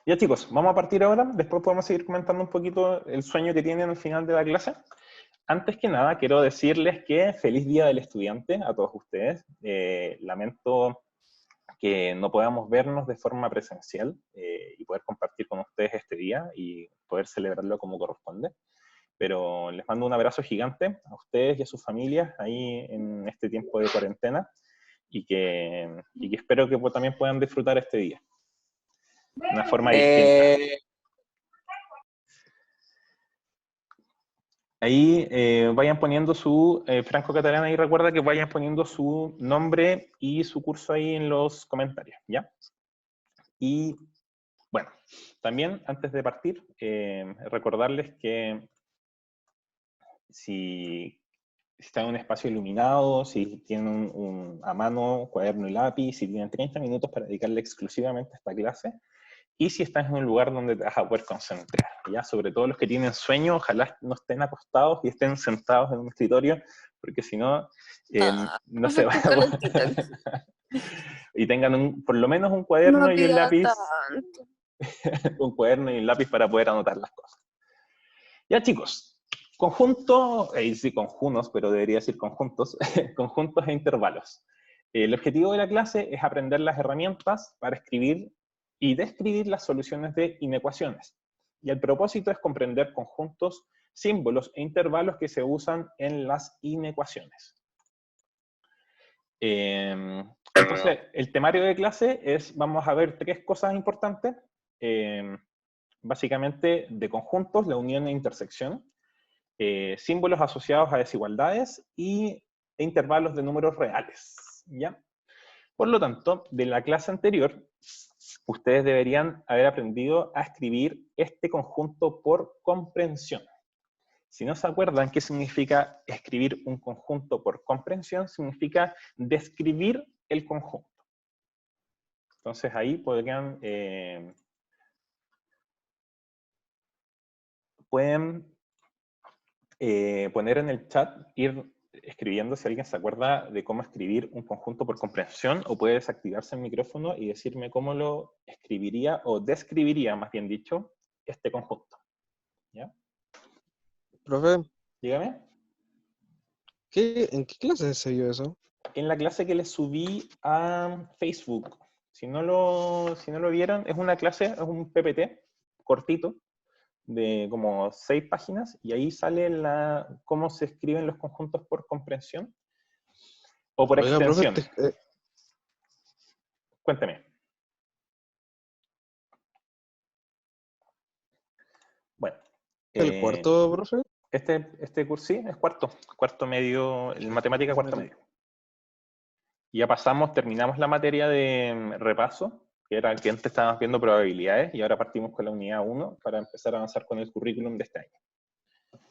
Ya chicos, vamos a partir ahora, después podemos seguir comentando un poquito el sueño que tienen al final de la clase. Antes que nada, quiero decirles que feliz Día del Estudiante a todos ustedes. Lamento que no podamos vernos de forma presencial y poder compartir con ustedes este día y poder celebrarlo como corresponde. Pero les mando un abrazo gigante a ustedes y a sus familias ahí en este tiempo de cuarentena y que espero que también puedan disfrutar este día de una forma distinta. Ahí vayan poniendo su, Franco Catalán, ahí recuerda que vayan poniendo su nombre y su curso ahí en los comentarios, ¿ya? Y bueno, también antes de partir, recordarles que si están en un espacio iluminado, si tienen a mano cuaderno y lápiz, si tienen 30 minutos para dedicarle exclusivamente a esta clase, y si estás en un lugar donde te vas a poder concentrar, ¿ya? Sobre todo los que tienen sueño, ojalá no estén acostados y estén sentados en un escritorio, porque si no, no se van a poder. Y tengan por lo menos un cuaderno No y un pida lápiz, tanto. un cuaderno y un lápiz para poder anotar las cosas. Ya chicos, conjunto, sí, conjunos, pero debería decir conjuntos, conjuntos e intervalos. El objetivo de la clase es aprender las herramientas para escribir y describir las soluciones de inecuaciones. Y el propósito es comprender conjuntos, símbolos e intervalos que se usan en las inecuaciones. Entonces, el temario de clase es, vamos a ver 3 cosas importantes, básicamente de conjuntos, la unión e intersección, símbolos asociados a desigualdades e intervalos de números reales, ¿ya? Por lo tanto, de la clase anterior, ustedes deberían haber aprendido a escribir este conjunto por comprensión. Si no se acuerdan qué significa escribir un conjunto por comprensión, significa describir el conjunto. Entonces ahí podrían, pueden poner en el chat, ir escribiendo si alguien se acuerda de cómo escribir un conjunto por comprensión, o puede desactivarse el micrófono y decirme cómo lo escribiría, o describiría, más bien dicho, este conjunto. ¿Ya? Profe, Dígame. ¿en qué clase se vio eso? En la clase que les subí a Facebook. Si no lo vieron, es una clase, es un PPT cortito, de como 6 páginas, y ahí sale cómo se escriben los conjuntos por comprensión o por Oiga, profe, extensión. Cuénteme. Bueno. ¿el cuarto, profe? Este curso sí, es cuarto medio, en matemática cuarto medio. Y ya terminamos la materia de repaso, que era que antes estábamos viendo probabilidades, y ahora partimos con la unidad 1 para empezar a avanzar con el currículum de este año.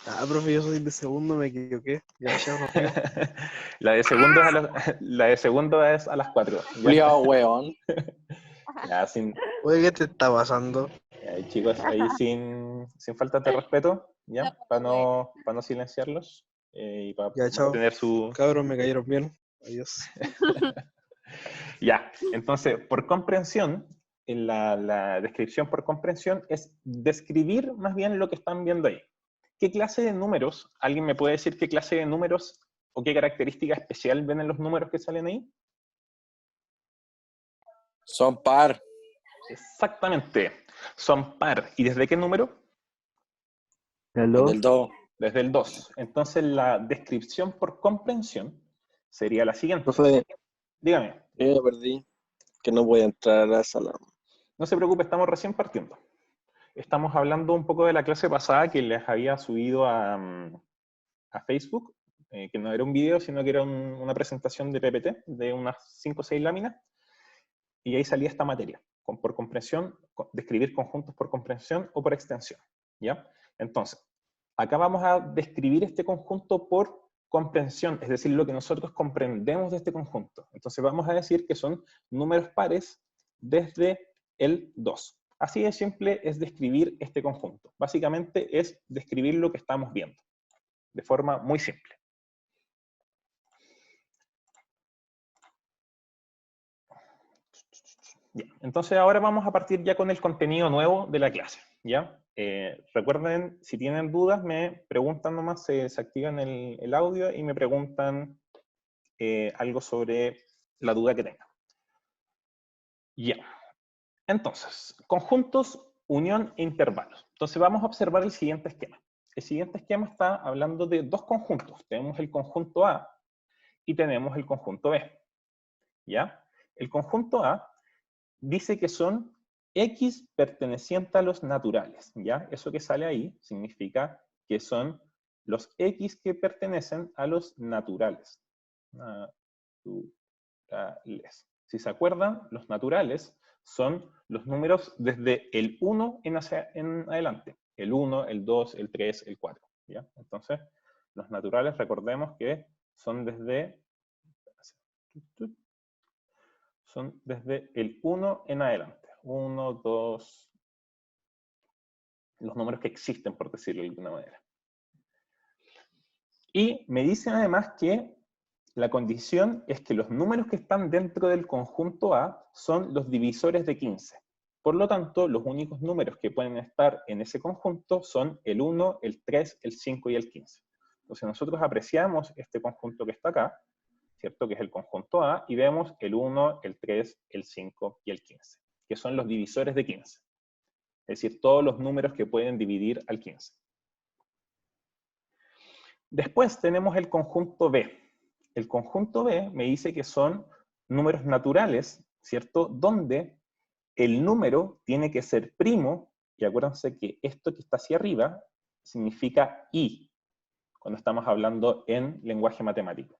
Ah, profe, yo soy de segundo, me equivoqué. Ya, La de segundo es a las 4. Cuidado, weón. Ya, sin... Oye, ¿qué te está pasando? Chicos, ahí sin falta de respeto, ¿ya? Para no silenciarlos y para Ya, chao. tener su... Cabros, me cayeron bien. Adiós. Ya, entonces, por comprensión, en la descripción por comprensión es describir más bien lo que están viendo ahí. ¿Qué clase de números? ¿Alguien me puede decir qué clase de números o qué característica especial ven en los números que salen ahí? Son par. Exactamente, son par. ¿Y desde qué número? Del 2. Desde el 2. Entonces la descripción por comprensión sería la siguiente. Profe, dígame. Yo me perdí, que no voy a entrar a la sala. No se preocupe, estamos recién partiendo. Estamos hablando un poco de la clase pasada que les había subido a Facebook, que no era un video, sino que era una presentación de PPT de unas 5 o 6 láminas, y ahí salía esta materia, por comprensión, describir conjuntos por comprensión o por extensión, ¿ya? Entonces, acá vamos a describir este conjunto por comprensión, es decir, lo que nosotros comprendemos de este conjunto. Entonces vamos a decir que son números pares desde el 2. Así de simple es describir este conjunto. Básicamente es describir lo que estamos viendo, de forma muy simple. Ya, entonces ahora vamos a partir ya con el contenido nuevo de la clase, ¿ya? Recuerden, si tienen dudas, me preguntan nomás, se activan el audio y me preguntan algo sobre la duda que tengan. Ya, entonces, conjuntos, unión e intervalos. Entonces vamos a observar el siguiente esquema. El siguiente esquema está hablando de dos conjuntos. Tenemos el conjunto A y tenemos el conjunto B, ¿ya? El conjunto A dice que son X pertenecientes a los naturales, ¿ya? Eso que sale ahí significa que son los X que pertenecen a los naturales. Naturales. Si se acuerdan, los naturales son los números desde el 1 en adelante. El 1, el 2, el 3, el 4, ¿ya? Entonces, los naturales, recordemos que son desde el 1 en adelante. 1, 2, los números que existen, por decirlo de alguna manera. Y me dicen además que la condición es que los números que están dentro del conjunto A son los divisores de 15. Por lo tanto, los únicos números que pueden estar en ese conjunto son el 1, el 3, el 5 y el 15. Entonces nosotros apreciamos este conjunto que está acá, ¿cierto? Que es el conjunto A, y vemos el 1, el 3, el 5 y el 15, que son los divisores de 15. Es decir, todos los números que pueden dividir al 15. Después tenemos el conjunto B. El conjunto B me dice que son números naturales, ¿cierto? Donde el número tiene que ser primo, y acuérdense que esto que está hacia arriba significa i, cuando estamos hablando en lenguaje matemático.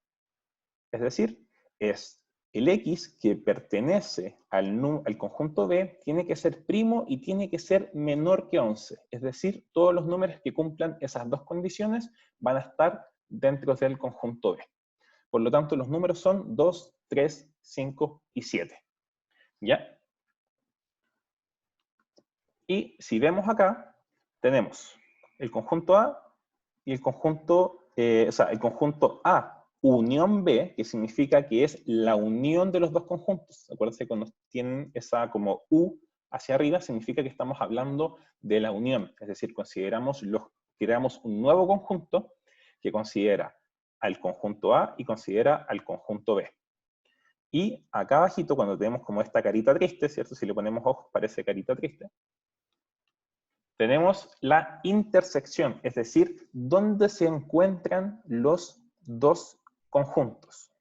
Es decir, es el X que pertenece al conjunto B tiene que ser primo y tiene que ser menor que 11. Es decir, todos los números que cumplan esas dos condiciones van a estar dentro del conjunto B. Por lo tanto, los números son 2, 3, 5 y 7. ¿Ya? Y si vemos acá, tenemos el conjunto A y el conjunto, el conjunto A unión B, que significa que es la unión de los dos conjuntos. Acuérdense que cuando tienen esa como U hacia arriba, significa que estamos hablando de la unión. Es decir, creamos un nuevo conjunto que considera al conjunto A y considera al conjunto B. Y acá abajito, cuando tenemos como esta carita triste, ¿cierto? Si le ponemos ojos, parece carita triste. Tenemos la intersección, es decir, dónde se encuentran los dos conjuntos,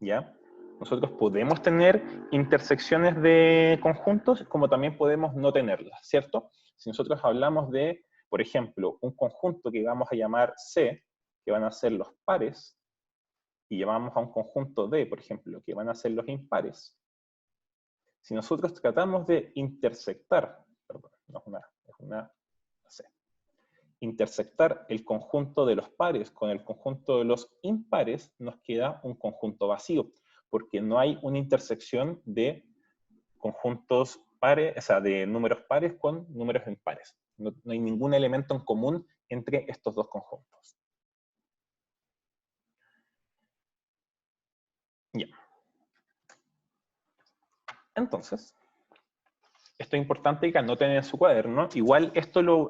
¿ya? Nosotros podemos tener intersecciones de conjuntos, como también podemos no tenerlas, ¿cierto? Si nosotros hablamos de, por ejemplo, un conjunto que vamos a llamar C, que van a ser los pares, y llamamos a un conjunto D, por ejemplo, que van a ser los impares, si nosotros tratamos de intersectar, perdón, no es una C, intersectar el conjunto de los pares con el conjunto de los impares, nos queda un conjunto vacío, porque no hay una intersección de conjuntos pares, o sea, de números pares con números impares. No hay ningún elemento en común entre estos dos conjuntos. Ya. Entonces, esto es importante que anoten en su cuaderno. Igual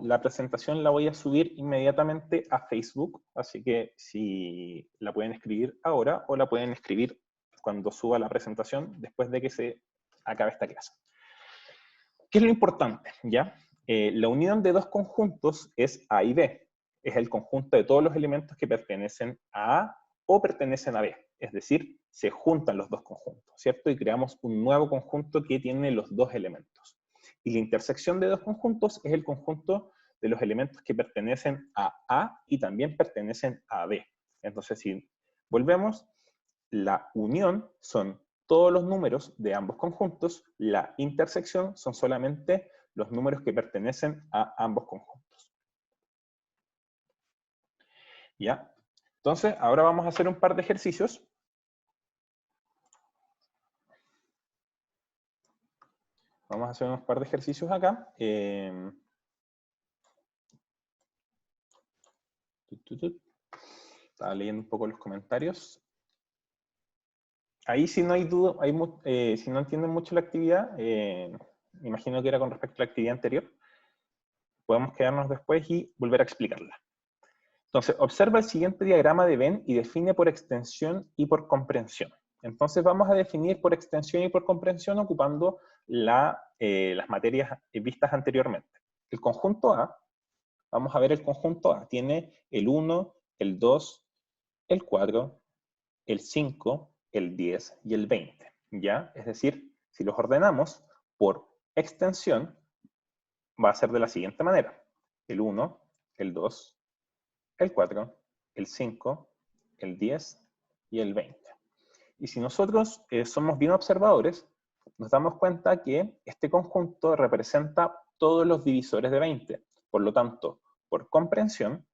la presentación la voy a subir inmediatamente a Facebook, así que si la pueden escribir ahora o la pueden escribir cuando suba la presentación después de que se acabe esta clase. ¿Qué es lo importante? ¿Ya? La unión de dos conjuntos es A y B. Es el conjunto de todos los elementos que pertenecen a A o pertenecen a B. Es decir, se juntan los dos conjuntos, ¿cierto? Y creamos un nuevo conjunto que tiene los dos elementos. Y la intersección de dos conjuntos es el conjunto de los elementos que pertenecen a A y también pertenecen a B. Entonces, si volvemos, la unión son todos los números de ambos conjuntos, la intersección son solamente los números que pertenecen a ambos conjuntos. ¿Ya? Entonces, ahora vamos a hacer un par de ejercicios. Vamos a hacer unos par de ejercicios acá. Estaba leyendo un poco los comentarios. Ahí si no hay duda, si no entienden mucho la actividad, imagino que era con respecto a la actividad anterior, podemos quedarnos después y volver a explicarla. Entonces, observa el siguiente diagrama de Venn y define por extensión y por comprensión. Entonces vamos a definir por extensión y por comprensión ocupando las materias vistas anteriormente. El conjunto A, vamos a ver el conjunto A, tiene el 1, el 2, el 4, el 5, el 10 y el 20, ¿ya? Es decir, si los ordenamos por extensión, va a ser de la siguiente manera. El 1, el 2, el 4, el 5, el 10 y el 20. Y si nosotros somos bien observadores, nos damos cuenta que este conjunto representa todos los divisores de 20. Por lo tanto, por comprensión,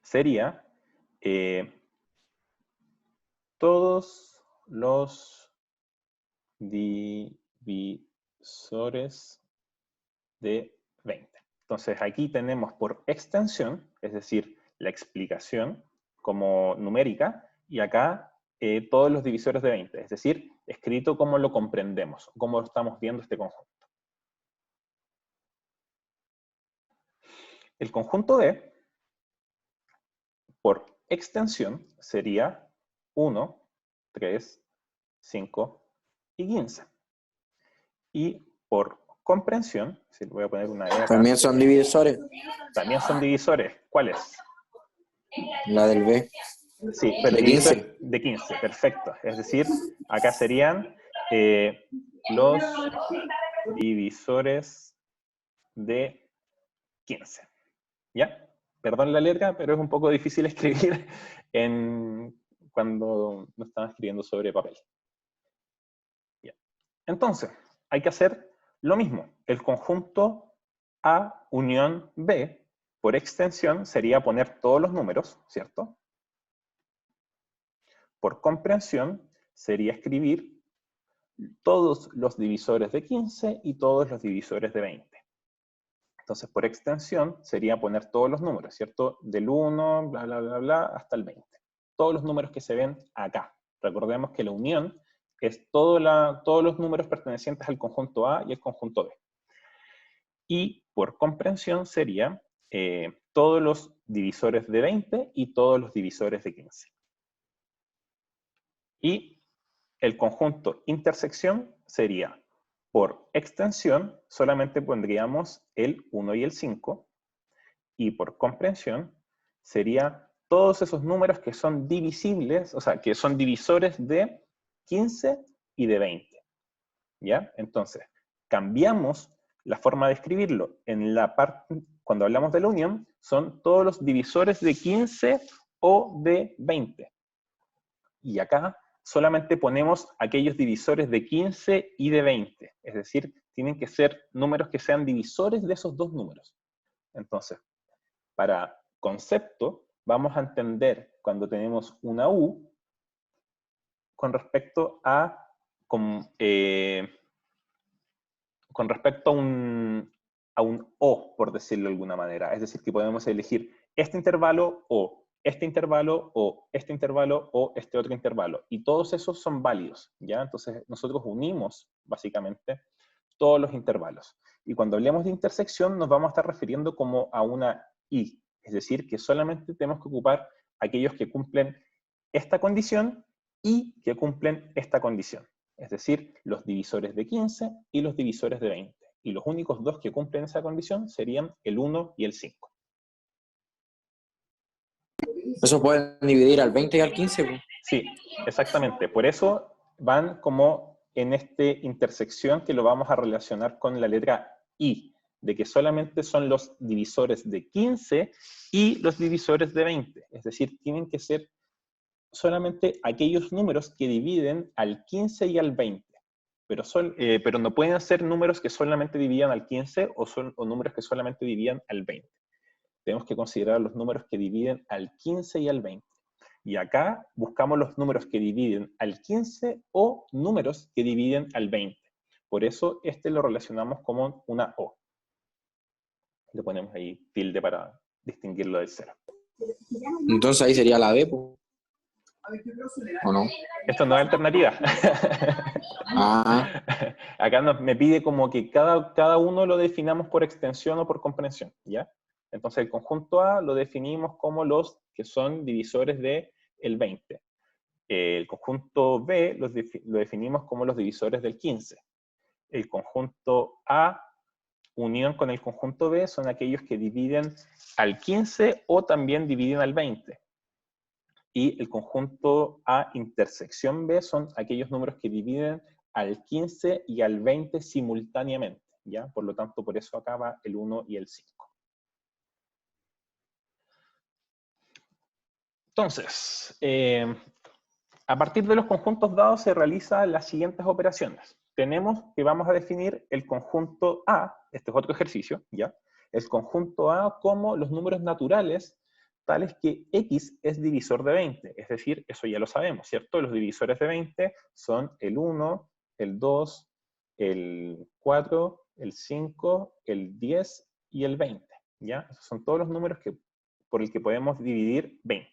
sería todos los divisores de 20. Entonces aquí tenemos por extensión, es decir, la explicación como numérica, y acá todos los divisores de 20, es decir, escrito como lo comprendemos, cómo estamos viendo este conjunto. El conjunto D, por extensión, sería 1, 3, 5 y 15. Y por comprensión, si voy a poner una E acá. También son divisores. También son divisores. ¿Cuáles? La del B. Sí, pero de 15. De 15, perfecto. Es decir, acá serían los divisores de 15. ¿Ya? Perdón la letra, pero es un poco difícil escribir cuando no estamos escribiendo sobre papel. ¿Ya? Entonces, hay que hacer lo mismo. El conjunto A unión B, por extensión, sería poner todos los números, ¿cierto? Por comprensión, sería escribir todos los divisores de 15 y todos los divisores de 20. Entonces, por extensión, sería poner todos los números, ¿cierto? Del 1, bla, bla, bla, bla, hasta el 20. Todos los números que se ven acá. Recordemos que la unión es todos los números pertenecientes al conjunto A y el conjunto B. Y por comprensión sería todos los divisores de 20 y todos los divisores de 15. Y el conjunto intersección sería, por extensión, solamente pondríamos el 1 y el 5, y por comprensión sería todos esos números que son divisibles, o sea, que son divisores de 15 y de 20. ¿Ya? Entonces, cambiamos la forma de escribirlo. En la parte, cuando hablamos de la unión, son todos los divisores de 15 o de 20. Y acá solamente ponemos aquellos divisores de 15 y de 20. Es decir, tienen que ser números que sean divisores de esos dos números. Entonces, para concepto, vamos a entender cuando tenemos una U con respecto a un O, por decirlo de alguna manera. Es decir, que podemos elegir este intervalo o este intervalo o este intervalo o este otro intervalo. Y todos esos son válidos, ¿ya? Entonces nosotros unimos, básicamente, todos los intervalos. Y cuando hablemos de intersección nos vamos a estar refiriendo como a una I. Es decir, que solamente tenemos que ocupar aquellos que cumplen esta condición y que cumplen esta condición. Es decir, los divisores de 15 y los divisores de 20. Y los únicos dos que cumplen esa condición serían el 1 y el 5. Eso pueden dividir al 20 y al 15. Pues. Sí, exactamente. Por eso van como en esta intersección que lo vamos a relacionar con la letra I, de que solamente son los divisores de 15 y los divisores de 20. Es decir, tienen que ser solamente aquellos números que dividen al 15 y al 20. Pero no pueden ser números que solamente dividan al 15 o números que solamente dividan al 20. Tenemos que considerar los números que dividen al 15 y al 20. Y acá buscamos los números que dividen al 15 o números que dividen al 20. Por eso este lo relacionamos como una O. Le ponemos ahí tilde para distinguirlo del cero. Entonces ahí sería la B, po. ¿O no? Esto no es alternativa. Ah, Acá me pide como que cada uno lo definamos por extensión o por comprensión, ¿ya? Entonces el conjunto A lo definimos como los que son divisores de el 20. El conjunto B lo definimos como los divisores del 15. El conjunto A unión con el conjunto B son aquellos que dividen al 15 o también dividen al 20. Y el conjunto A intersección B son aquellos números que dividen al 15 y al 20 simultáneamente, ¿ya? Por lo tanto, por eso acá va el 1 y el 5. Entonces, a partir de los conjuntos dados se realizan las siguientes operaciones. Tenemos que vamos a definir el conjunto A, este es otro ejercicio, ¿ya? El conjunto A como los números naturales tales que X es divisor de 20, es decir, eso ya lo sabemos, ¿cierto? Los divisores de 20 son el 1, el 2, el 4, el 5, el 10 y el 20, ¿ya? Esos son todos los números por el que podemos dividir 20.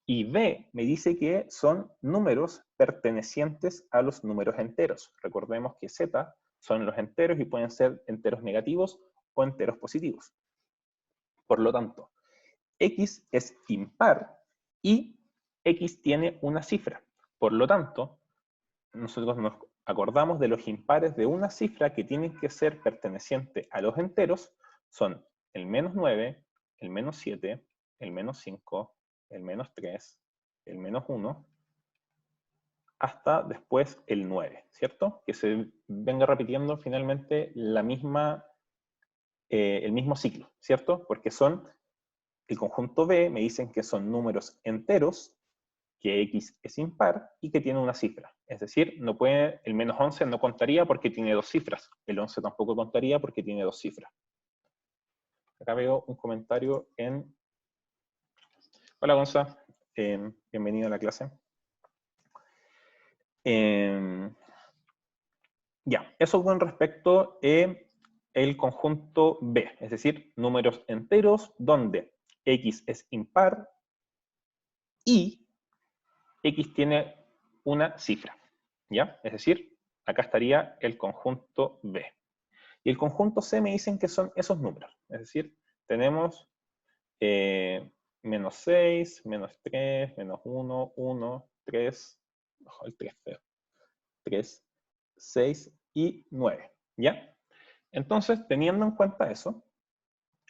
Y B me dice que son números pertenecientes a los números enteros. Recordemos que Z son los enteros y pueden ser enteros negativos o enteros positivos. Por lo tanto, X es impar y X tiene una cifra. Por lo tanto, nosotros nos acordamos de los impares de una cifra que tienen que ser pertenecientes a los enteros, son el menos 9, el menos 7, el menos 5, el menos 3, el menos 1, hasta después el 9, ¿cierto? Que se venga repitiendo finalmente el mismo ciclo, ¿cierto? Porque son el conjunto B, me dicen que son números enteros, que X es impar y que tiene una cifra. Es decir, el menos 11 no contaría porque tiene dos cifras. El 11 tampoco contaría porque tiene dos cifras. Acá veo un comentario en... Hola, Gonza. Bienvenido a la clase. Ya, eso con respecto al conjunto B, es decir, números enteros donde X es impar y X tiene una cifra, ¿ya? Es decir, acá estaría el conjunto B. Y el conjunto C me dicen que son esos números, es decir, tenemos menos 6, menos 3, menos 1, 1, 3, ojo, el 3 feo, 3, 6 y 9, ¿ya? Entonces, teniendo en cuenta eso,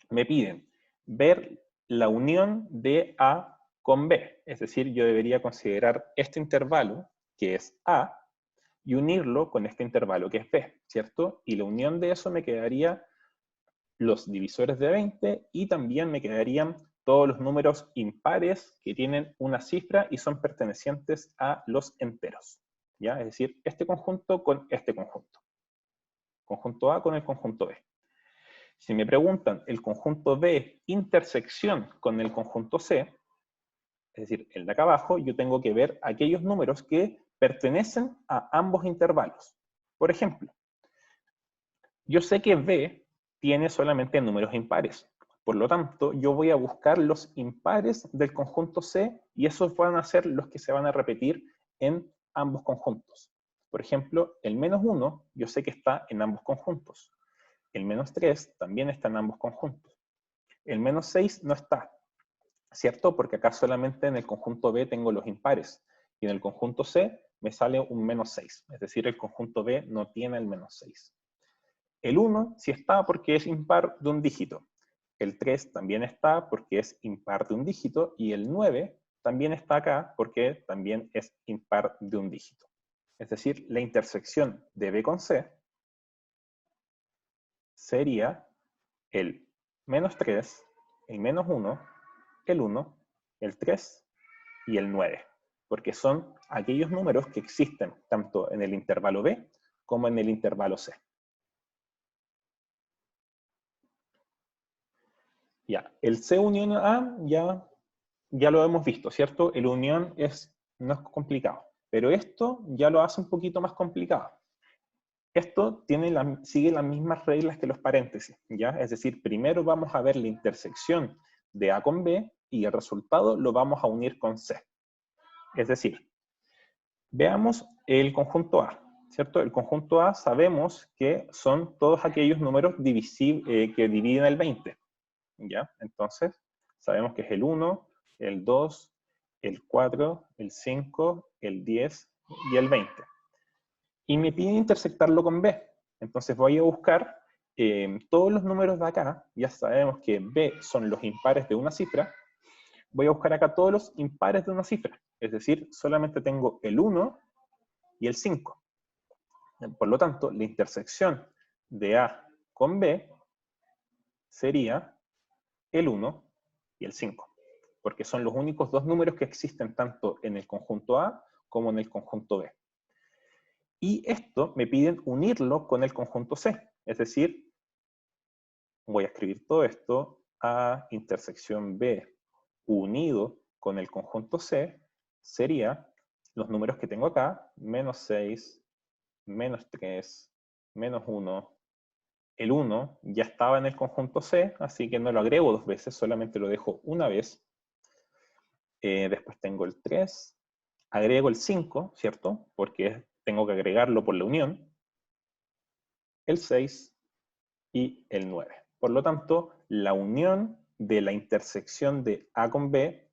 me piden ver la unión de A con B. Es decir, yo debería considerar este intervalo, que es A, y unirlo con este intervalo, que es B, ¿cierto? Y la unión de eso me quedaría los divisores de 20 y también me quedarían todos los números impares que tienen una cifra y son pertenecientes a los enteros, ¿ya? Es decir, este conjunto con este conjunto. Conjunto A con el conjunto B. Si me preguntan el conjunto B intersección con el conjunto C, es decir, el de acá abajo, yo tengo que ver aquellos números que pertenecen a ambos intervalos. Por ejemplo, yo sé que B tiene solamente números impares. Por lo tanto, yo voy a buscar los impares del conjunto C y esos van a ser los que se van a repetir en ambos conjuntos. Por ejemplo, el menos 1, yo sé que está en ambos conjuntos. El menos 3 también está en ambos conjuntos. El menos 6 no está, ¿cierto? Porque acá solamente en el conjunto B tengo los impares. Y en el conjunto C me sale un menos 6. Es decir, el conjunto B no tiene el menos 6. El 1 sí está porque es impar de un dígito. El 3 también está porque es impar de un dígito. Y el 9 también está acá porque también es impar de un dígito. Es decir, la intersección de B con C sería el menos 3, el menos 1, el 1, el 3 y el 9, porque son aquellos números que existen tanto en el intervalo B como en el intervalo C. Ya, el C unión A ya lo hemos visto, ¿cierto? El unión no es complicado, pero esto ya lo hace un poquito más complicado. Esto sigue las mismas reglas que los paréntesis, ¿ya? Es decir, primero vamos a ver la intersección de A con B y el resultado lo vamos a unir con C. Es decir, veamos el conjunto A, ¿cierto? El conjunto A sabemos que son todos aquellos números que dividen el 20, ¿ya? Entonces, sabemos que es el 1, el 2, el 4, el 5, el 10 y el 20. Y me pide intersectarlo con B. Entonces voy a buscar todos los números de acá. Ya sabemos que B son los impares de una cifra. Voy a buscar acá todos los impares de una cifra. Es decir, solamente tengo el 1 y el 5. Por lo tanto, la intersección de A con B sería el 1 y el 5. Porque son los únicos dos números que existen tanto en el conjunto A como en el conjunto B. Y esto me piden unirlo con el conjunto C. Es decir, voy a escribir todo esto, A intersección B unido con el conjunto C, sería los números que tengo acá, menos 6, menos 3, menos 1. El 1 ya estaba en el conjunto C, así que no lo agrego dos veces, solamente lo dejo una vez. Después tengo el 3, agrego el 5, ¿cierto? Porque tengo que agregarlo por la unión. El 6 y el 9. Por lo tanto, la unión de la intersección de A con B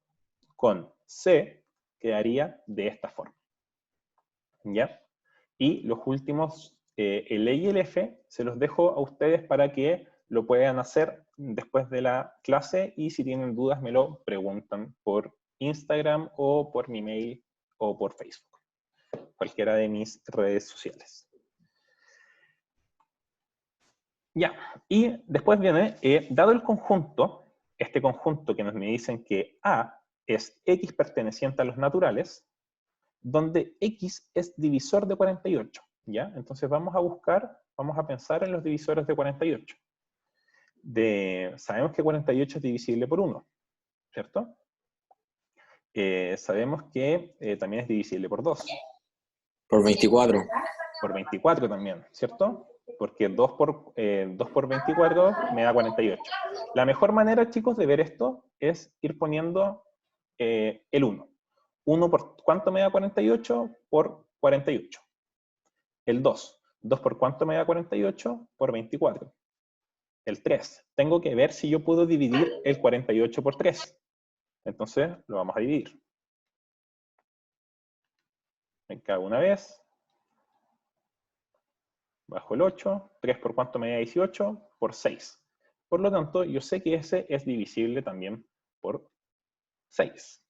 con C quedaría de esta forma. ¿Ya? Y los últimos, el E y el F, se los dejo a ustedes para que lo puedan hacer después de la clase, y si tienen dudas me lo preguntan por Instagram o por mi mail o por Facebook, cualquiera de mis redes sociales. Ya, y después viene, dado el conjunto, este conjunto que me dicen que A es X perteneciente a los naturales, donde X es divisor de 48, ¿ya? Entonces vamos a buscar, vamos a pensar en los divisores de 48. Sabemos que 48 es divisible por 1, ¿cierto? Sabemos que también es divisible por 2. Por 24. Por 24 también, ¿cierto? Porque 2 por 24 me da 48. La mejor manera, chicos, de ver esto es ir poniendo el 1. 1 por ¿cuánto me da 48? Por 48. El 2. 2 por ¿cuánto me da 48? Por 24. El 3. Tengo que ver si yo puedo dividir el 48 por 3. Entonces, lo vamos a dividir. Me cago una vez. Bajo el 8, 3 por ¿cuánto me da 18? Por 6. Por lo tanto, yo sé que ese es divisible también por 6.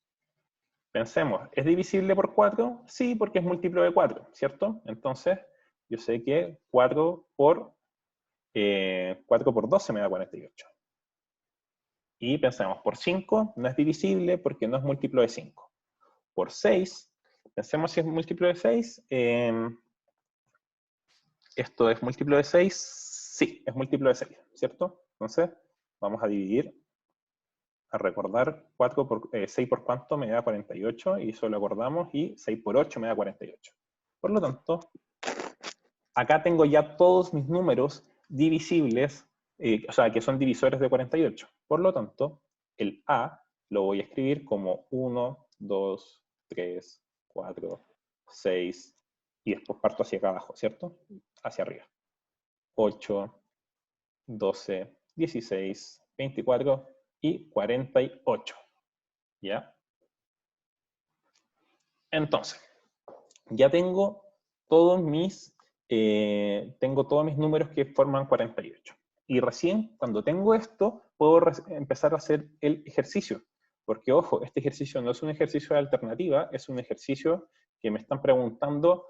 Pensemos, ¿es divisible por 4? Sí, porque es múltiplo de 4, ¿cierto? Entonces, yo sé que 4 por 12 me da 48. Y pensemos, por 5 no es divisible porque no es múltiplo de 5. Por 6, pensemos si es múltiplo de 6. ¿Esto es múltiplo de 6? Sí, es múltiplo de 6, ¿cierto? Entonces, vamos a dividir, a recordar, 6 por ¿cuánto me da 48? Y solo acordamos, y 6 por 8 me da 48. Por lo tanto, acá tengo ya todos mis números divisibles, o sea, que son divisores de 48. Por lo tanto, el A lo voy a escribir como 1, 2, 3, 4, 6, y después parto hacia acá abajo, ¿cierto? Hacia arriba. 8, 12, 16, 24 y 48. ¿Ya? Entonces, ya tengo todos mis números que forman 48. Y recién cuando tengo esto, puedo empezar a hacer el ejercicio. Porque, ojo, este ejercicio no es un ejercicio de alternativa, es un ejercicio que me están preguntando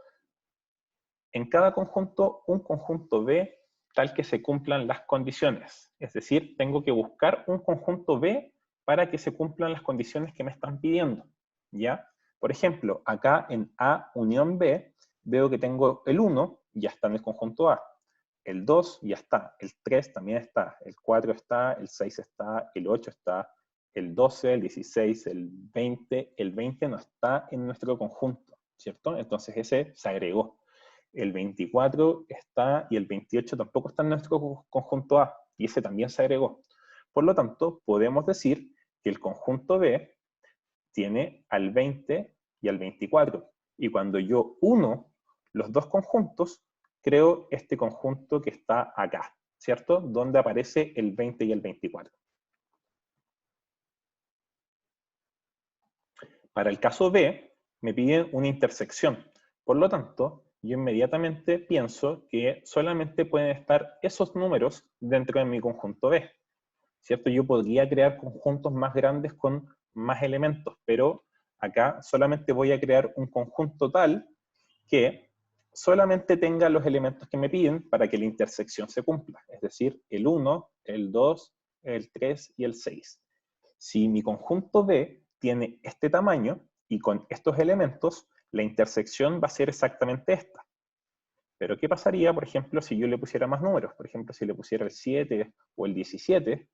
en cada conjunto, un conjunto B tal que se cumplan las condiciones. Es decir, tengo que buscar un conjunto B para que se cumplan las condiciones que me están pidiendo. ¿Ya? Por ejemplo, acá en A unión B, veo que tengo el 1, ya está en el conjunto A. El 2 ya está, el 3 también está, el 4 está, el 6 está, el 8 está, el 12, el 16, el 20 no está en nuestro conjunto, ¿cierto? Entonces ese se agregó. El 24 está y el 28 tampoco está en nuestro conjunto A, y ese también se agregó. Por lo tanto, podemos decir que el conjunto B tiene al 20 y al 24. Y cuando yo uno los dos conjuntos, creo este conjunto que está acá, ¿cierto? Donde aparece el 20 y el 24. Para el caso B, me piden una intersección. Por lo tanto, yo inmediatamente pienso que solamente pueden estar esos números dentro de mi conjunto B, ¿cierto? Yo podría crear conjuntos más grandes con más elementos, pero acá solamente voy a crear un conjunto tal que solamente tenga los elementos que me piden para que la intersección se cumpla, es decir, el 1, el 2, el 3 y el 6. Si mi conjunto B tiene este tamaño y con estos elementos, la intersección va a ser exactamente esta. Pero ¿qué pasaría, por ejemplo, si yo le pusiera más números? Por ejemplo, si le pusiera el 7 o el 17,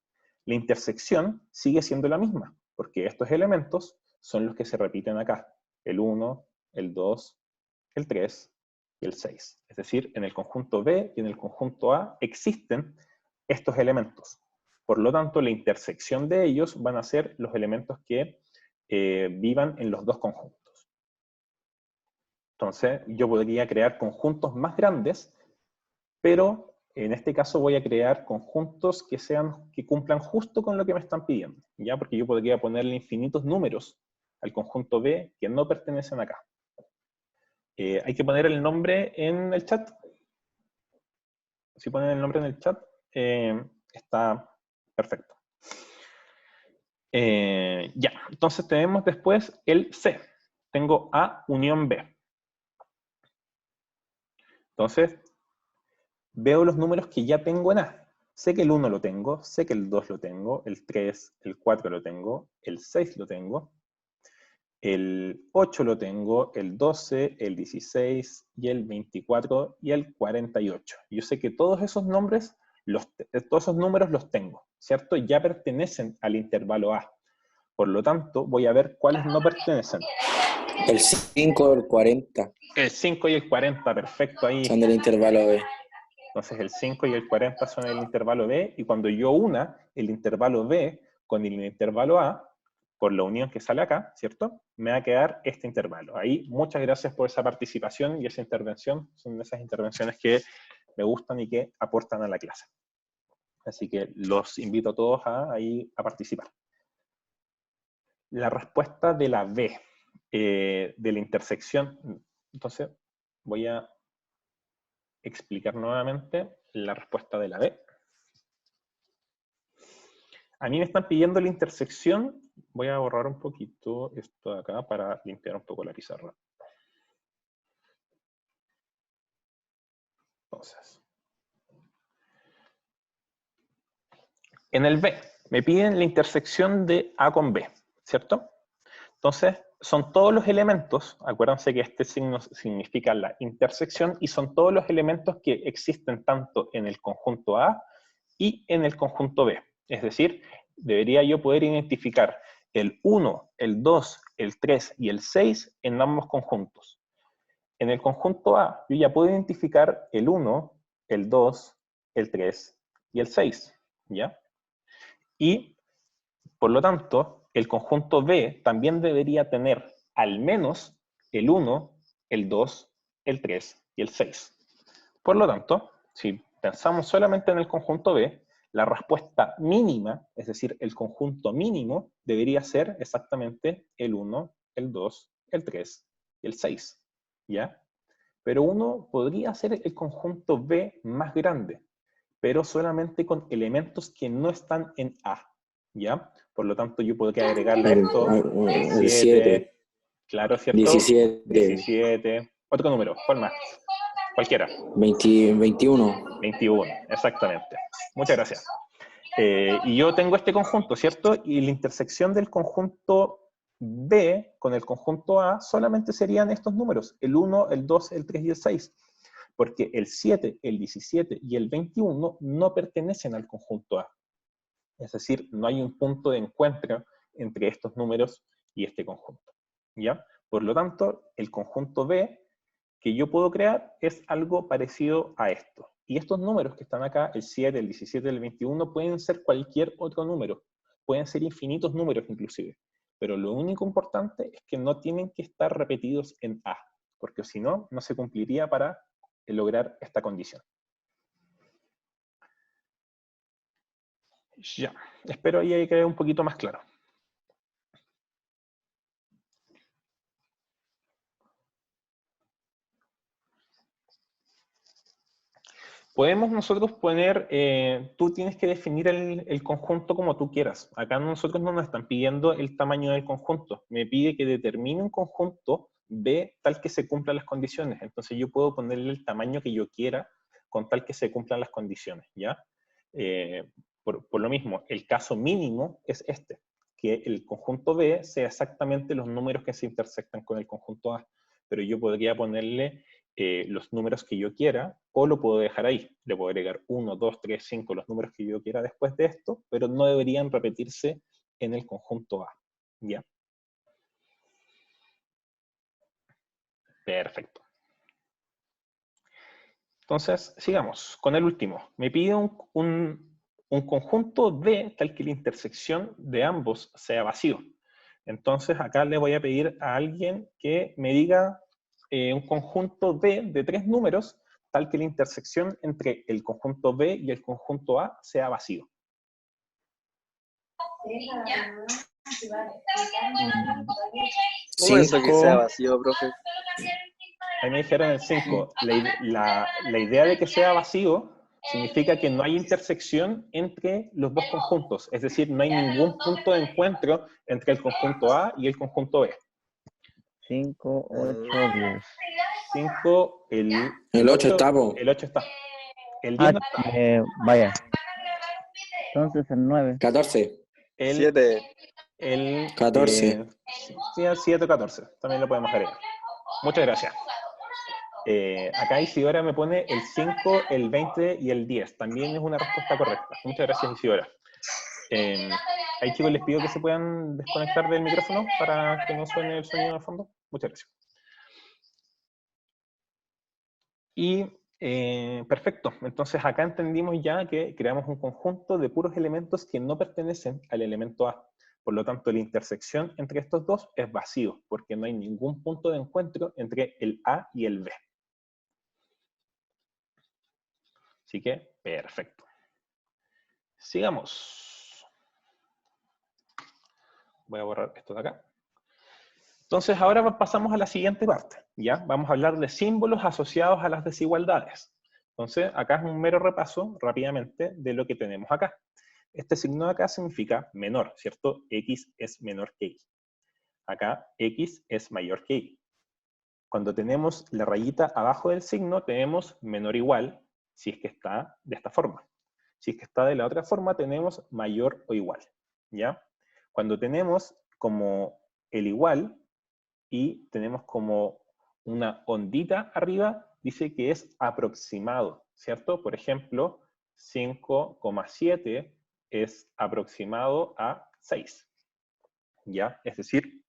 la intersección sigue siendo la misma, porque estos elementos son los que se repiten acá. El 1, el 2, el 3 y el 6. Es decir, en el conjunto B y en el conjunto A existen estos elementos. Por lo tanto, la intersección de ellos van a ser los elementos que vivan en los dos conjuntos. Entonces, yo podría crear conjuntos más grandes, pero en este caso voy a crear conjuntos que cumplan justo con lo que me están pidiendo, ¿ya? Porque yo podría ponerle infinitos números al conjunto B que no pertenecen acá. Hay que poner el nombre en el chat. Si ponen el nombre en el chat, está perfecto. Ya, entonces tenemos después el C. Tengo A unión B. Entonces, veo los números que ya tengo en A. Sé que el 1 lo tengo, sé que el 2 lo tengo, el 3, el 4 lo tengo, el 6 lo tengo, el 8 lo tengo, el 12, el 16 y el 24 y el 48. Yo sé que todos esos nombres, todos esos números los tengo, ¿cierto? Ya pertenecen al intervalo A. Por lo tanto, voy a ver cuáles no pertenecen. El 5 o el 40. El 5 y el 40, perfecto ahí. Son del intervalo B. Entonces el 5 y el 40 son el intervalo B, y cuando yo una el intervalo B con el intervalo A, por la unión que sale acá, ¿cierto? Me va a quedar este intervalo. Ahí, muchas gracias por esa participación y esa intervención. Son esas intervenciones que me gustan y que aportan a la clase. Así que los invito a todos a participar. La respuesta de la B, de la intersección. Entonces, voy a explicar nuevamente la respuesta de la B. A mí me están pidiendo la intersección. Voy a borrar un poquito esto de acá para limpiar un poco la pizarra. Entonces, en el B, me piden la intersección de A con B, ¿cierto? Entonces, son todos los elementos, acuérdense que este signo significa la intersección, y son todos los elementos que existen tanto en el conjunto A y en el conjunto B. Es decir, debería yo poder identificar el 1, el 2, el 3 y el 6 en ambos conjuntos. En el conjunto A, yo ya puedo identificar el 1, el 2, el 3 y el 6, ¿ya? Y, por lo tanto, el conjunto B también debería tener al menos el 1, el 2, el 3 y el 6. Por lo tanto, si pensamos solamente en el conjunto B, la respuesta mínima, es decir, el conjunto mínimo, debería ser exactamente el 1, el 2, el 3 y el 6, ¿ya? Pero uno podría hacer el conjunto B más grande, pero solamente con elementos que no están en A, ¿ya? Por lo tanto, yo podría agregarle a esto el 7, claro, ¿cierto? 17, otro número, ¿cuál más? Cualquiera. 21. 21, exactamente. Muchas gracias. Y yo tengo este conjunto, ¿cierto? Y la intersección del conjunto B con el conjunto A solamente serían estos números, el 1, el 2, el 3 y el 6. Porque el 7, el 17 y el 21 no pertenecen al conjunto A. Es decir, no hay un punto de encuentro entre estos números y este conjunto, ¿ya? Por lo tanto, el conjunto B que yo puedo crear es algo parecido a esto. Y estos números que están acá, el 7, el 17, el 21, pueden ser cualquier otro número. pueden ser infinitos números inclusive, pero lo único importante es que no tienen que estar repetidos en A, porque si no, no se cumpliría para lograr esta condición. Ya, espero ahí quede un poquito más claro. Podemos nosotros poner, tú tienes que definir el conjunto como tú quieras. Acá nosotros no nos están pidiendo el tamaño del conjunto. Me pide que determine un conjunto B tal que se cumplan las condiciones. Entonces yo puedo ponerle el tamaño que yo quiera con tal que se cumplan las condiciones, ¿ya? Por lo mismo, el caso mínimo es este, que el conjunto B sea exactamente los números que se intersectan con el conjunto A. Pero yo podría ponerle los números que yo quiera, o lo puedo dejar ahí. Le puedo agregar 1, 2, 3, 5, los números que yo quiera después de esto, pero no deberían repetirse en el conjunto A. ¿Ya? Perfecto. Entonces, sigamos con el último. Me pide un conjunto D tal que la intersección de ambos sea vacío. Entonces, acá le voy a pedir a alguien que me diga un conjunto D de 3 números tal que la intersección entre el conjunto B y el conjunto A sea vacío. ¿Cómo eso que 5. sea vacío, profe? Ahí me dijeron el 5. La idea de que sea vacío significa que no hay intersección entre los dos conjuntos. Es decir, no hay ningún punto de encuentro entre el conjunto A y el conjunto B. 5, 8, 10. 5, El 8 está, po. el 8 está. El 10 no está. Vaya. Entonces el 9. 14. El 7. El 14. sí, el 7 o 14. También lo podemos agregar. Muchas gracias. Acá Isidora me pone el 5, el 20 y el 10. También es una respuesta correcta. Muchas gracias, Isidora. Ahí, chicos, les pido que se puedan desconectar del micrófono para que no suene el sonido de fondo. Muchas gracias. Y perfecto. Entonces acá entendimos ya que creamos un conjunto de puros elementos que no pertenecen al elemento A. Por lo tanto, la intersección entre estos dos es vacío, porque no hay ningún punto de encuentro entre el A y el B. Así que, perfecto. Sigamos. Voy a borrar esto de acá. Entonces, ahora pasamos a la siguiente parte, ¿ya? Vamos a hablar de símbolos asociados a las desigualdades. Entonces, acá es un mero repaso, rápidamente, de lo que tenemos acá. Este signo de acá significa menor, ¿cierto? X es menor que Y. Acá, X es mayor que Y. Cuando tenemos la rayita abajo del signo, tenemos menor o igual, si es que está de esta forma. Si es que está de la otra forma, tenemos mayor o igual, ¿ya? Cuando tenemos como el igual y tenemos como una ondita arriba, dice que es aproximado, ¿cierto? Por ejemplo, 5,7 es aproximado a 6, ¿ya? Es decir,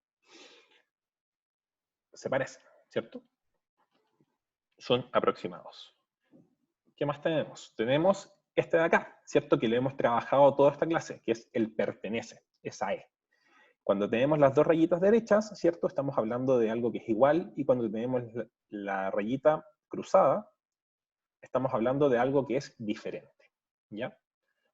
se parecen, ¿cierto? Son aproximados. ¿Qué más tenemos? Tenemos este de acá, ¿cierto? Que lo hemos trabajado toda esta clase, que es el pertenece, esa E. Cuando tenemos las dos rayitas derechas, ¿cierto? Estamos hablando de algo que es igual, y cuando tenemos la rayita cruzada, estamos hablando de algo que es diferente, ¿ya?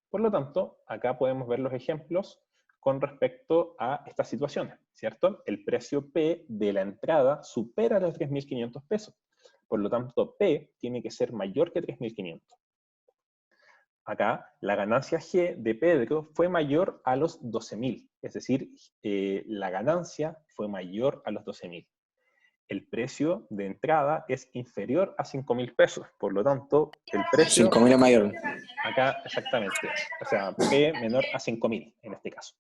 Por lo tanto, acá podemos ver los ejemplos con respecto a estas situaciones, ¿cierto? El precio P de la entrada supera los 3.500 pesos. Por lo tanto, P tiene que ser mayor que 3.500. Acá, la ganancia G de Pedro fue mayor a los 12.000. Es decir, la ganancia fue mayor a los 12.000. El precio de entrada es inferior a 5.000 pesos. Por lo tanto, el precio... 5.000 es mayor. Acá, exactamente. O sea, P menor a 5.000 en este caso.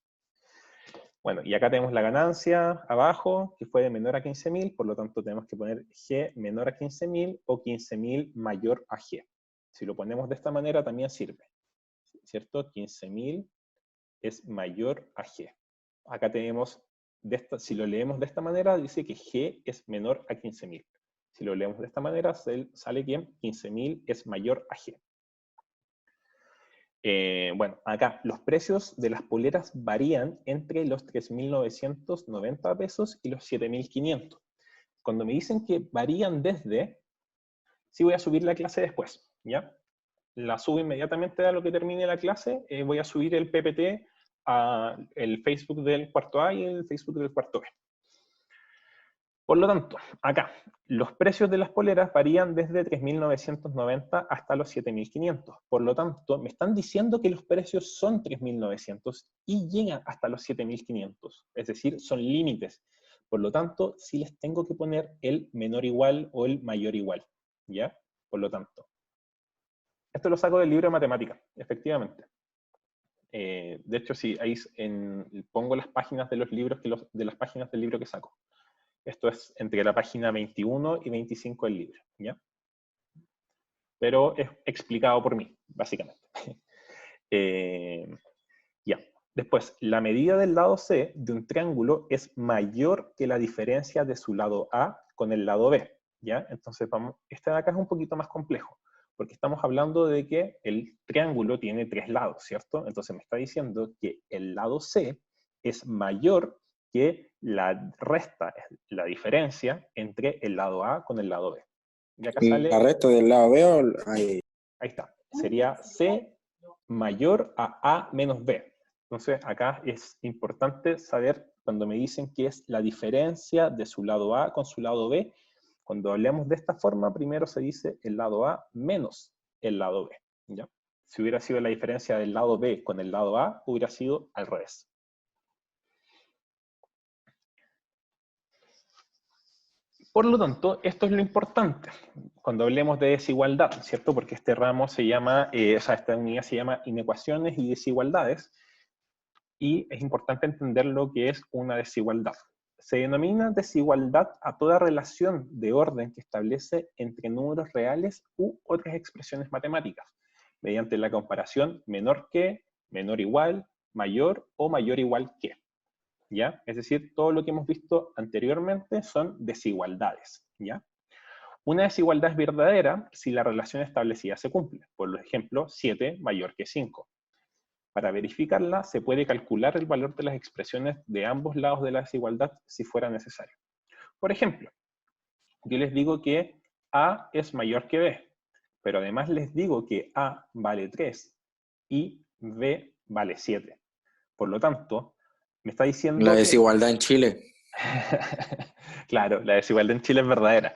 Bueno, y acá tenemos la ganancia abajo, que fue de menor a 15.000, por lo tanto tenemos que poner G menor a 15.000 o 15.000 mayor a G. Si lo ponemos de esta manera también sirve, ¿cierto? 15.000 es mayor a G. Acá tenemos, si lo leemos de esta manera, dice que G es menor a 15.000. Si lo leemos de esta manera, sale que 15.000 es mayor a G. Bueno, acá los precios de las poleras varían entre los 3.990 pesos y los 7.500. Cuando me dicen que varían desde, sí voy a subir la clase después, ¿ya? La subo inmediatamente a lo que termine la clase, voy a subir el PPT a el Facebook del cuarto A y el Facebook del cuarto B. Por lo tanto, acá, los precios de las poleras varían desde 3.990 hasta los 7.500. Por lo tanto, me están diciendo que los precios son 3.900 y llegan hasta los 7.500. Es decir, son límites. Por lo tanto, sí les tengo que poner el menor igual o el mayor igual. ¿Ya? Por lo tanto. Esto lo saco del libro de matemática, efectivamente. De hecho, sí, ahí pongo las páginas de los libros, de las páginas del libro que saco. Esto es entre la página 21 y 25 del libro, ¿ya? Pero es explicado por mí, básicamente. Ya. Después, la medida del lado C de un triángulo es mayor que la diferencia de su lado A con el lado B, ¿ya? Entonces, este de acá es un poquito más complejo, porque estamos hablando de que el triángulo tiene 3 lados, ¿cierto? Entonces me está diciendo que el lado C es mayor que la resta, la diferencia entre el lado A con el lado B. Y acá sale... ¿La resta del lado B o...? Ahí está. Sería C mayor a A menos B. Entonces, acá es importante saber, cuando me dicen que es la diferencia de su lado A con su lado B, cuando hablemos de esta forma, primero se dice el lado A menos el lado B, ¿ya? Si hubiera sido la diferencia del lado B con el lado A, hubiera sido al revés. Por lo tanto, esto es lo importante cuando hablemos de desigualdad, ¿cierto? Porque este ramo se llama, esta unidad se llama inecuaciones y desigualdades, y es importante entender lo que es una desigualdad. Se denomina desigualdad a toda relación de orden que establece entre números reales u otras expresiones matemáticas, mediante la comparación menor que, menor igual, mayor o mayor igual que. ¿Ya? Es decir, todo lo que hemos visto anteriormente son desigualdades, ¿ya? Una desigualdad es verdadera si la relación establecida se cumple. Por ejemplo, 7 mayor que 5. Para verificarla, se puede calcular el valor de las expresiones de ambos lados de la desigualdad si fuera necesario. Por ejemplo, yo les digo que A es mayor que B, pero además les digo que A vale 3 y B vale 7. Por lo tanto, me está diciendo la que... desigualdad en Chile. Claro, la desigualdad en Chile es verdadera.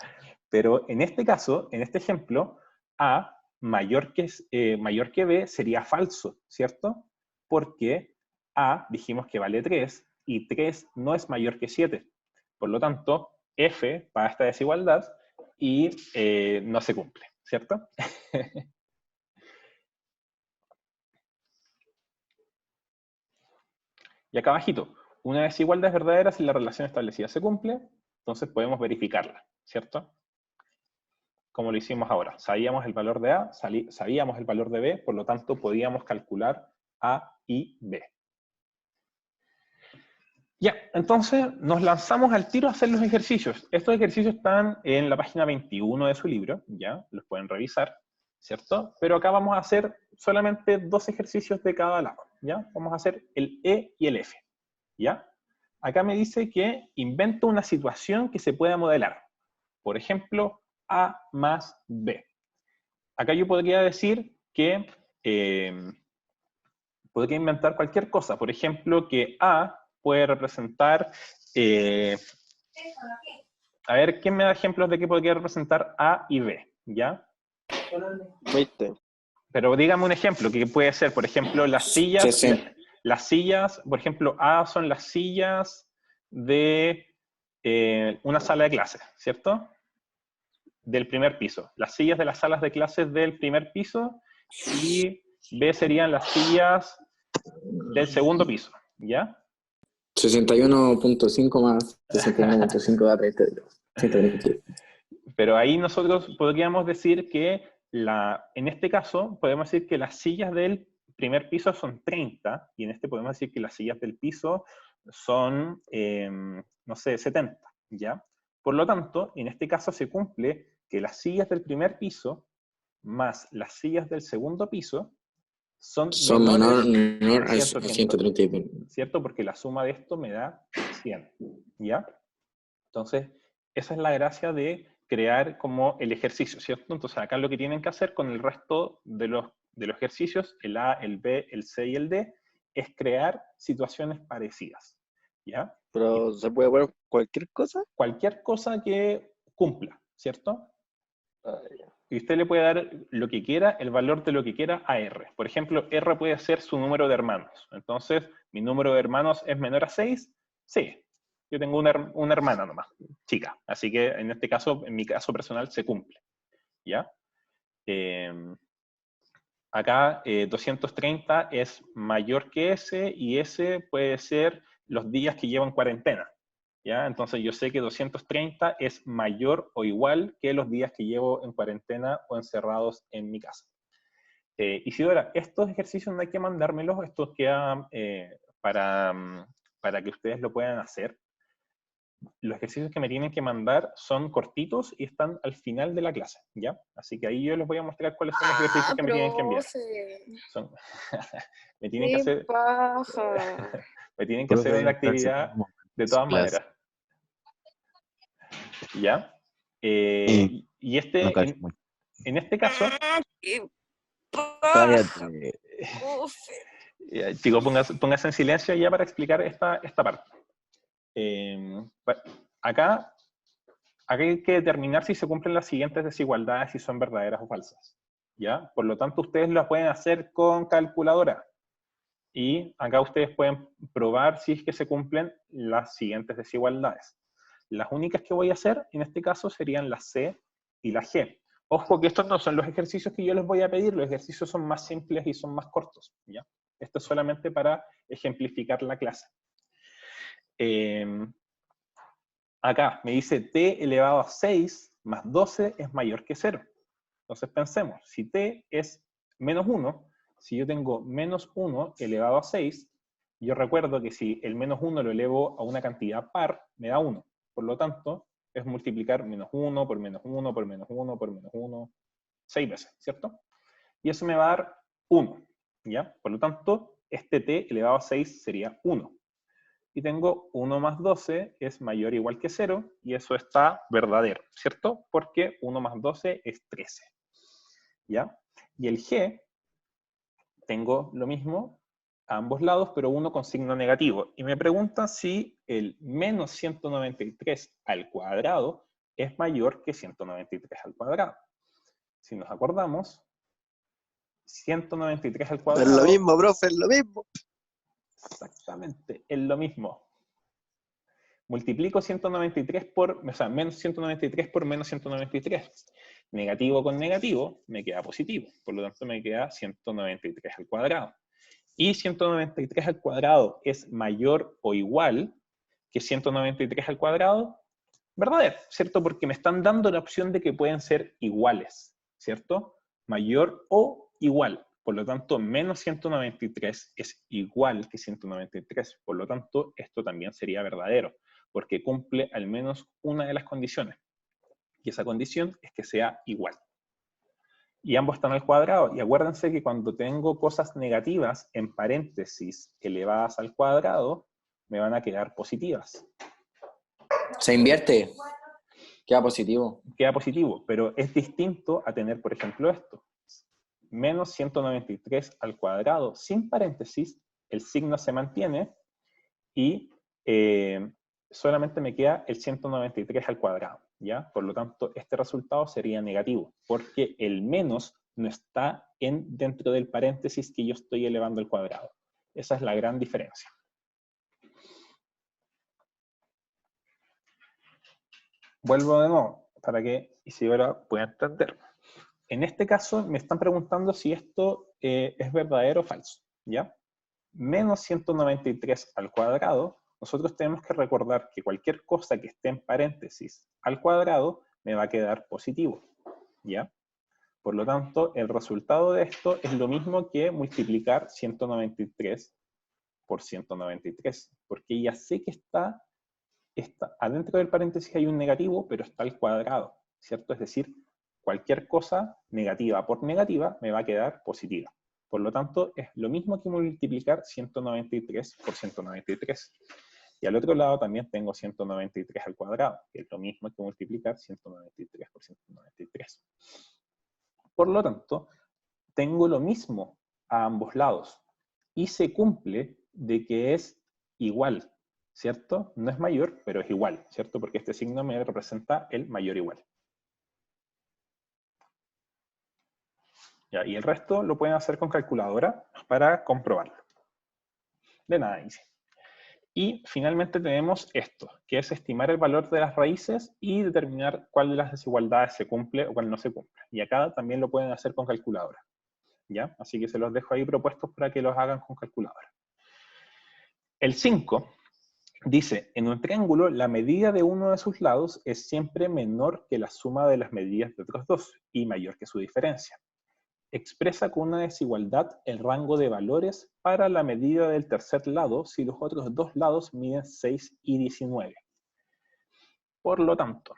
Pero en este caso, en este ejemplo, A mayor que B sería falso, ¿cierto? Porque A dijimos que vale 3 y 3 no es mayor que 7. Por lo tanto, F para esta desigualdad y no se cumple, ¿cierto? Y acá abajito, una desigualdad es verdadera si la relación establecida se cumple, entonces podemos verificarla, ¿cierto? Como lo hicimos ahora. Sabíamos el valor de A, sabíamos el valor de B, por lo tanto podíamos calcular A y B. Ya, entonces nos lanzamos al tiro a hacer los ejercicios. Estos ejercicios están en la página 21 de su libro, ya, los pueden revisar, ¿cierto? Pero acá vamos a hacer solamente 2 ejercicios de cada lado, ¿ya? Vamos a hacer el E y el F, ¿ya? Acá me dice que invento una situación que se pueda modelar. Por ejemplo, A más B. Acá yo podría decir que podría inventar cualquier cosa. Por ejemplo, que A puede representar... a ver, ¿quién me da ejemplos de qué podría representar A y B? ¿Ya? 20. Pero dígame un ejemplo, que puede ser, por ejemplo, las sillas... Sí, sí. Las sillas, por ejemplo, A son las sillas de una sala de clases, ¿cierto? Del primer piso. Las sillas de las salas de clases del primer piso y B serían las sillas del segundo piso, ¿ya? 61.5 más 61.5 da 120. Pero ahí nosotros podríamos decir que, en este caso, podemos decir que las sillas del primer piso son 30, y en este podemos decir que las sillas del piso son, no sé, 70, ¿ya? Por lo tanto, en este caso se cumple que las sillas del primer piso más las sillas del segundo piso Son menores menor a 130, 130. ¿cierto? Porque la suma de esto me da 100, ¿ya? Entonces, esa es la gracia de crear como el ejercicio, ¿cierto? Entonces, acá lo que tienen que hacer con el resto de los ejercicios, el A, el B, el C y el D, es crear situaciones parecidas, ¿ya? Pero se puede poner cualquier cosa. Cualquier cosa que cumpla, ¿cierto? Ah, ya. Y usted le puede dar lo que quiera, el valor de lo que quiera a R. Por ejemplo, R puede ser su número de hermanos. Entonces, ¿mi número de hermanos es menor a 6? Sí. Yo tengo una hermana nomás, chica. Así que en este caso, en mi caso personal, se cumple. ¿Ya? Acá 230 es mayor que S y S puede ser los días que llevo en cuarentena. ¿Ya? Entonces yo sé que 230 es mayor o igual que los días que llevo en cuarentena o encerrados en mi casa. Isidora, estos ejercicios no hay que mandármelos, estos quedan para que ustedes lo puedan hacer. Los ejercicios que me tienen que mandar son cortitos y están al final de la clase, ¿ya? Así que ahí yo les voy a mostrar cuáles son los ejercicios que me tienen que enviar. Son, me tienen que hacer, me tienen que hacer una actividad de todas maneras. ¿Ya? Y No cacho mucho. en este caso, Cállate. chicos, póngase en silencio ya para explicar esta parte. Acá hay que determinar si se cumplen las siguientes desigualdades, si son verdaderas o falsas. ¿Ya? Por lo tanto, ustedes lo pueden hacer con calculadora. Y acá ustedes pueden probar si es que se cumplen las siguientes desigualdades. Las únicas que voy a hacer, en este caso, serían la C y la G. Ojo que estos no son los ejercicios que yo les voy a pedir, los ejercicios son más simples y son más cortos, ¿ya? Esto es solamente para ejemplificar la clase. Acá me dice t elevado a 6 más 12 es mayor que 0. Entonces pensemos, si t es menos 1, si yo tengo menos 1 elevado a 6, yo recuerdo que si el menos 1 lo elevo a una cantidad par, me da 1. Por lo tanto, es multiplicar menos 1 por menos 1 por menos 1 por menos 1, 6 veces, ¿cierto? Y eso me va a dar 1, ¿ya? Por lo tanto, este t elevado a 6 sería 1. Y tengo 1 más 12 es mayor o igual que 0, y eso está verdadero, ¿cierto? Porque 1 más 12 es 13. ¿Ya? Y el G, tengo lo mismo a ambos lados, pero uno con signo negativo. Y me preguntan si el menos 193 al cuadrado es mayor que 193 al cuadrado. Si nos acordamos, 193 al cuadrado... Es lo mismo, profe, es lo mismo. Exactamente, es lo mismo. Multiplico 193 por, o sea, menos 193 por menos 193. Negativo con negativo me queda positivo. Por lo tanto, me queda 193 al cuadrado. Y 193 al cuadrado es mayor o igual que 193 al cuadrado, verdadero, ¿cierto? Porque me están dando la opción de que pueden ser iguales, ¿cierto? Mayor o igual. Por lo tanto, menos 193 es igual que 193. Por lo tanto, esto también sería verdadero, porque cumple al menos una de las condiciones. Y esa condición es que sea igual. Y ambos están al cuadrado. Y acuérdense que cuando tengo cosas negativas en paréntesis elevadas al cuadrado, me van a quedar positivas. Se invierte. Queda positivo. Queda positivo, pero es distinto a tener, por ejemplo, esto. Menos 193 al cuadrado sin paréntesis, el signo se mantiene y solamente me queda el 193 al cuadrado, ¿ya? Por lo tanto, este resultado sería negativo, porque el menos no está dentro del paréntesis que yo estoy elevando al cuadrado. Esa es la gran diferencia. Vuelvo de nuevo, para que Isidora pueda entender. En este caso, me están preguntando si esto es verdadero o falso, ¿ya? Menos 193 al cuadrado, nosotros tenemos que recordar que cualquier cosa que esté en paréntesis al cuadrado me va a quedar positivo, ¿ya? Por lo tanto, el resultado de esto es lo mismo que multiplicar 193 por 193, porque ya sé que está adentro del paréntesis hay un negativo, pero está al cuadrado, ¿cierto? Es decir, cualquier cosa negativa por negativa me va a quedar positiva. Por lo tanto, es lo mismo que multiplicar 193 por 193. Y al otro lado también tengo 193 al cuadrado, que es lo mismo que multiplicar 193 por 193. Por lo tanto, tengo lo mismo a ambos lados. Y se cumple de que es igual, ¿cierto? No es mayor, pero es igual, ¿cierto? Porque este signo me representa el mayor igual. Ya, y el resto lo pueden hacer con calculadora para comprobarlo. De nada, dice. Y finalmente tenemos esto, que es estimar el valor de las raíces y determinar cuál de las desigualdades se cumple o cuál no se cumple. Y acá también lo pueden hacer con calculadora. ¿Ya? Así que se los dejo ahí propuestos para que los hagan con calculadora. El 5 dice, en un triángulo la medida de uno de sus lados es siempre menor que la suma de las medidas de otros dos y mayor que su diferencia. Expresa con una desigualdad el rango de valores para la medida del tercer lado si los otros dos lados miden 6 y 19. Por lo tanto,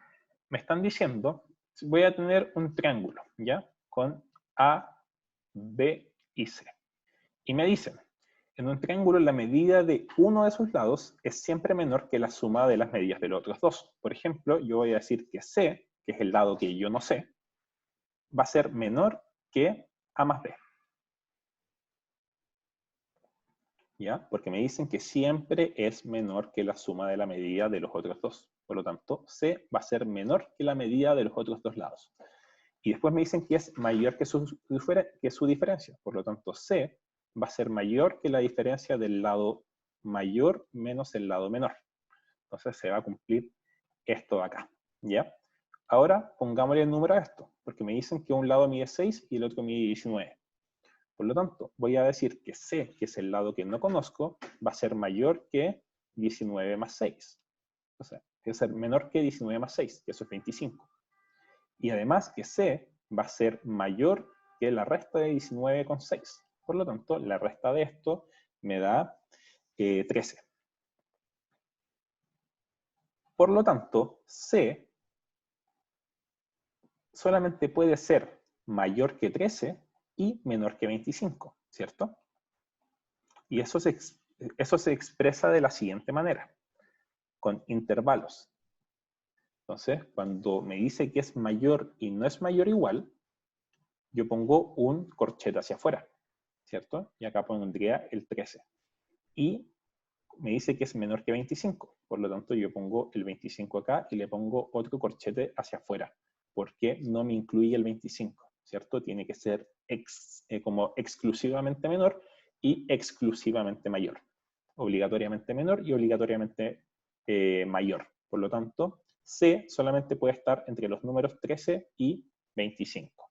me están diciendo, voy a tener un triángulo, ¿ya? Con A, B y C. Y me dicen, en un triángulo la medida de uno de sus lados es siempre menor que la suma de las medidas de los otros dos. Por ejemplo, yo voy a decir que C, que es el lado que yo no sé, va a ser menor que A más B. ¿Ya? Porque me dicen que siempre es menor que la suma de la medida de los otros dos. Por lo tanto, C va a ser menor que la medida de los otros dos lados. Y después me dicen que es mayor que su diferencia. Por lo tanto, C va a ser mayor que la diferencia del lado mayor menos el lado menor. Entonces se va a cumplir esto de acá. ¿Ya? Ahora pongámosle el número a esto, porque me dicen que un lado mide 6 y el otro mide 19. Por lo tanto, voy a decir que C, que es el lado que no conozco, va a ser mayor que 19 más 6. O sea, va a ser menor que 19 más 6, que eso es 25. Y además que C va a ser mayor que la resta de 19 con 6. Por lo tanto, la resta de esto me da 13. Por lo tanto, C solamente puede ser mayor que 13 y menor que 25, ¿cierto? Y eso se expresa de la siguiente manera, con intervalos. Entonces, cuando me dice que es mayor y no es mayor igual, yo pongo un corchete hacia afuera, ¿cierto? Y acá pondría el 13. Y me dice que es menor que 25, por lo tanto yo pongo el 25 acá y le pongo otro corchete hacia afuera, porque no me incluye el 25, ¿cierto? Tiene que ser como exclusivamente menor y exclusivamente mayor. Obligatoriamente menor y obligatoriamente mayor. Por lo tanto, C solamente puede estar entre los números 13 y 25.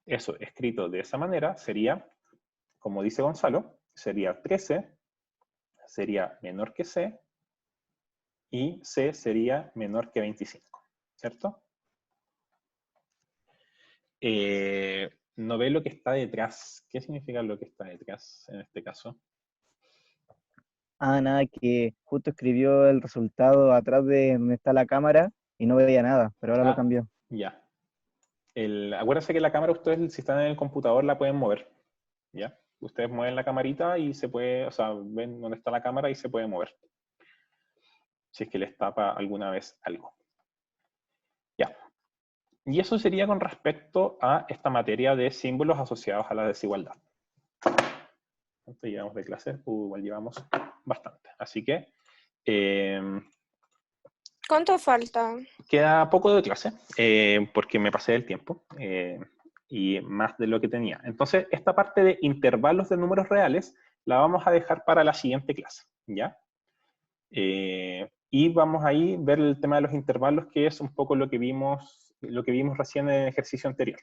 Eso escrito de esa manera sería, como dice Gonzalo, sería 13, sería menor que C, y C sería menor que 25, ¿cierto? No ve lo que está detrás. ¿Qué significa lo que está detrás en este caso? Ah, nada, que justo escribió el resultado atrás de donde está la cámara y no veía nada, pero ahora lo cambió. Ya. Acuérdense que la cámara ustedes, si están en el computador, la pueden mover. ¿Ya? Ustedes mueven la camarita y se puede, o sea, ven dónde está la cámara y se puede mover. Si es que les tapa alguna vez algo. Ya. Y eso sería con respecto a esta materia de símbolos asociados a la desigualdad. ¿Cuánto llevamos de clase? Igual llevamos bastante. Así que... ¿Cuánto falta? queda poco de clase, porque me pasé del tiempo, y más de lo que tenía. Entonces, esta parte de intervalos de números reales la vamos a dejar para la siguiente clase, ¿ya? Y vamos ahí a ver el tema de los intervalos, que es un poco lo que vimos recién en el ejercicio anterior.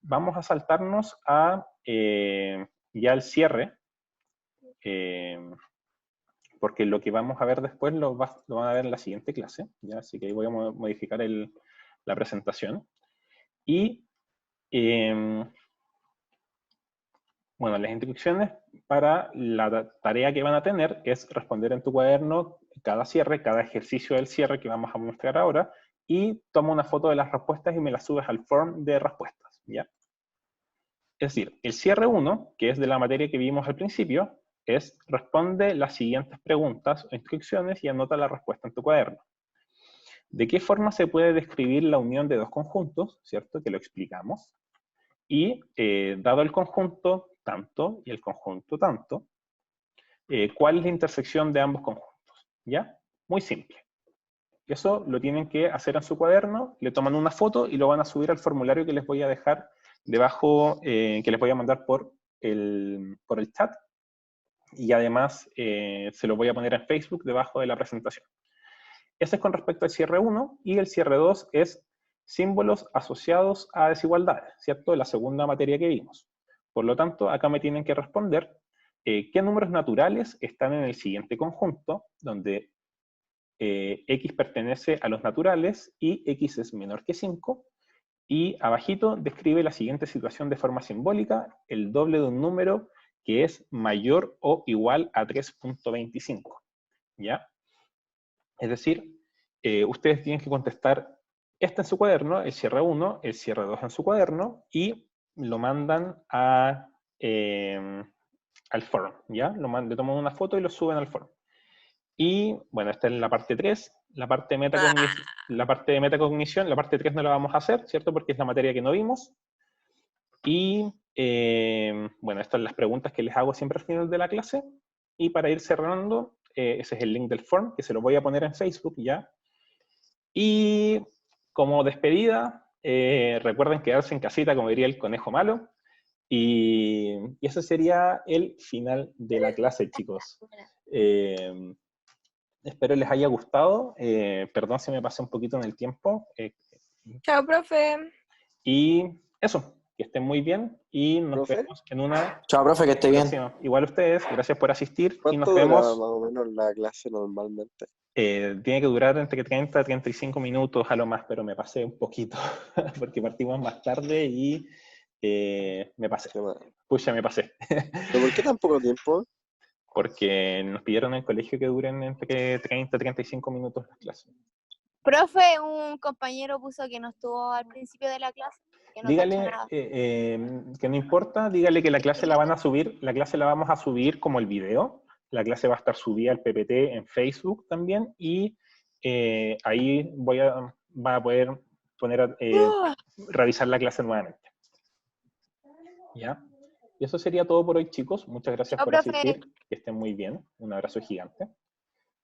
Vamos a saltarnos a ya el cierre, porque lo que vamos a ver después lo van a ver en la siguiente clase, ¿ya? Así que ahí voy a modificar la presentación. Y, bueno, las instrucciones para la tarea que van a tener es responder en tu cuaderno cada cierre, cada ejercicio del cierre que vamos a mostrar ahora, y toma una foto de las respuestas y me las subes al form de respuestas, ¿ya? Es decir, el cierre 1, que es de la materia que vimos al principio, es responde las siguientes preguntas o instrucciones y anota la respuesta en tu cuaderno. ¿De qué forma se puede describir la unión de dos conjuntos? ¿Cierto? Que lo explicamos. Y dado el conjunto tanto y el conjunto tanto, ¿cuál es la intersección de ambos conjuntos? ¿Ya? Muy simple. Eso lo tienen que hacer en su cuaderno, le toman una foto y lo van a subir al formulario que les voy a dejar debajo, que les voy a mandar por el chat. Y además se lo voy a poner en Facebook debajo de la presentación. Ese es con respecto al cierre 1, y el cierre 2 es símbolos asociados a desigualdades, ¿cierto? La segunda materia que vimos. Por lo tanto, acá me tienen que responder qué números naturales están en el siguiente conjunto, donde x pertenece a los naturales y x es menor que 5, y abajito describe la siguiente situación de forma simbólica, el doble de un número que es mayor o igual a 3.25, ¿ya? Es decir, ustedes tienen que contestar en su cuaderno, el cierre 1, el cierre 2 en su cuaderno, y lo mandan al foro, ¿ya? Le toman una foto y lo suben al foro. Y, bueno, esta es la parte 3, la parte de metacognición, la parte 3 no la vamos a hacer, ¿cierto? Porque es la materia que no vimos. Y, bueno, estas son las preguntas que les hago siempre al final de la clase. Y para ir cerrando, ese es el link del form, que se lo voy a poner en Facebook ya. Y como despedida, recuerden quedarse en casita, como diría el conejo malo. Y ese sería el final de la clase, chicos. Espero les haya gustado. Perdón si me pasé un poquito en el tiempo. Chao, profe. Y eso, que estén muy bien y nos ¿Profe? vemos en una Chao, profe, que esté bien. próxima. Igual ustedes, gracias por asistir y nos ¿Cuánto dura vemos. más o menos la clase normalmente? Tiene que durar entre 30 a 35 minutos a lo más, pero me pasé un poquito porque partimos más tarde y me pasé. Pucha, me pasé. ¿Pero por qué tan poco tiempo? Porque nos pidieron en el colegio que duren entre 30 a 35 minutos las clases. Profe, un compañero puso que no estuvo al principio de la clase, que no cachó Dígale nada. que no importa, dígale que la clase la van a subir, la clase la vamos a subir como el video, la clase va a estar subida al PPT en Facebook también, y ahí va a poder revisar la clase nuevamente. ¿Ya? Y eso sería todo por hoy, chicos. Muchas gracias por asistir, que estén muy bien. Un abrazo gigante.